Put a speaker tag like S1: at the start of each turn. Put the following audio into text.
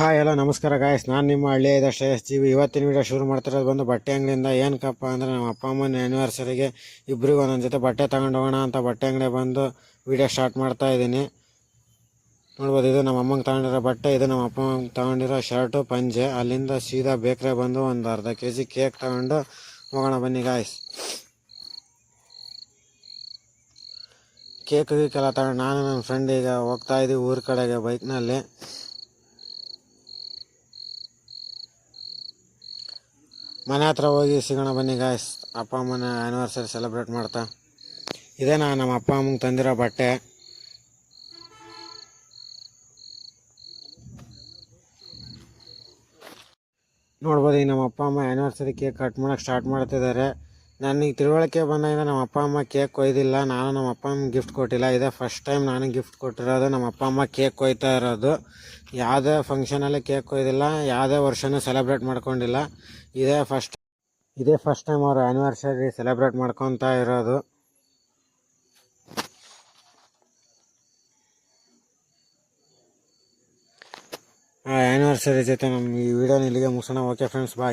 S1: Hi hello ನಮಸ್ಕಾರ guys, ನಾನು ನಿಮ್ಮ ಹಳ್ಳಿಯ ಶ್ರೇಯಸ್ ಜೀವಿ. ಇವತ್ತಿನ ವಿಡಿಯೋ ಶುರು ಮಾಡ್ತಿರೋದು ಬಂದು ಬಟ್ಟೆ ಅಂಗಡಿಯಿಂದ. ಏನಕ್ಕಪ್ಪ ಅಂದರೆ ನಮ್ಮ ಅಪ್ಪ ಅಮ್ಮನ ಆ್ಯನಿವರ್ಸರಿಗೆ ಇಬ್ಬರಿಗೂ ಒಂದೊಂದು ಜೊತೆ ಬಟ್ಟೆ ತಗೊಂಡು ಹೋಗೋಣ ಅಂತ ಬಟ್ಟೆ ಅಂಗಡಿ ಬಂದು ವಿಡಿಯೋ ಸ್ಟಾರ್ಟ್ ಮಾಡ್ತಾ ಇದ್ದೀನಿ. ನೋಡ್ಬೋದು, ಇದು ನಮ್ಮ ಅಮ್ಮಂಗೆ ತಗೊಂಡಿರೋ ಬಟ್ಟೆ, ಇದು ನಮ್ಮ ಅಪ್ಪ ಅಮ್ಮಂಗೆ ತಗೊಂಡಿರೋ ಶರ್ಟು ಪಂಜೆ. ಅಲ್ಲಿಂದ ಸೀದಾ ಬೇಕ್ರೆ ಬಂದು ಒಂದು ಅರ್ಧ kg ಕೇಕ್ ತಗೊಂಡು ಹೋಗೋಣ ಬನ್ನಿ ಗಾಯ್ಸ್. ಕೇಕ್ ಗೀಕೆಲ್ಲ ತಗೊಂಡು ನಾನು ನನ್ನ ಫ್ರೆಂಡ್ ಈಗ ಹೋಗ್ತಾ ಇದ್ದೀವಿ ಊರ ಕಡೆಗೆ ಬೈಕ್ನಲ್ಲಿ. ಮನೆ ಹತ್ರ ಹೋಗಿ ಸಿಗೋಣ ಬನ್ನಿ ಗಾಯ್ಸ್. ಅಪ್ಪ ಅಮ್ಮನ ಆ್ಯನಿವರ್ಸರಿ ಸೆಲೆಬ್ರೇಟ್ ಮಾಡ್ತಾ ಇದೇ ನಮ್ಮ ಅಪ್ಪ ಅಮ್ಮಂಗೆ ತಂದಿರೋ ಬಟ್ಟೆ. ನೋಡ್ಬೋದು, ಈಗ ನಮ್ಮ ಅಪ್ಪ ಅಮ್ಮ ಆ್ಯನಿವರ್ಸರಿ ಕೇಕ್ ಕಟ್ ಮಾಡೋಕ್ಕೆ ಸ್ಟಾರ್ಟ್ ಮಾಡ್ತಿದ್ದಾರೆ. ನನಗೆ ತಿಳುವಳಿಕೆ ಬಂದಾಗ ನಮ್ಮ ಅಪ್ಪ ಅಮ್ಮ ಕೇಕ್ ಕೊಯ್ದಿಲ್ಲ, ನಾನು ನಮ್ಮ ಅಪ್ಪ ಅಮ್ಮಂಗೆ ಗಿಫ್ಟ್ ಕೊಟ್ಟಿಲ್ಲ. ಇದೇ ಫಸ್ಟ್ ಟೈಮ್ ನಾನು ಗಿಫ್ಟ್ ಕೊಟ್ಟಿರೋದು. ನಮ್ಮ ಅಪ್ಪ ಅಮ್ಮ ಕೇಕ್ ಕೊಯ್ತಾ ಇರೋದು. ಯಾವುದೇ ಫಂಕ್ಷನಲ್ಲಿ ಕೇಕ್ ಕೊಯ್ದಿಲ್ಲ, ಯಾವುದೇ ವರ್ಷನೂ ಸೆಲೆಬ್ರೇಟ್ ಮಾಡ್ಕೊಂಡಿಲ್ಲ. ಇದೇ ಫಸ್ಟ್ ಟೈಮ್ ಅವರು ಆ್ಯನಿವರ್ಸರಿ ಸೆಲೆಬ್ರೇಟ್ ಮಾಡ್ಕೊತಾ ಇರೋದು. ಆ್ಯನಿವರ್ಸರಿ ಜೊತೆ ನಮ್ಮ ಈ ವಿಡಿಯೋನ ಇಲ್ಲಿಗೆ ಮುಗಿಸೋಣ. ಓಕೆ ಫ್ರೆಂಡ್ಸ್, ಬಾಯ್.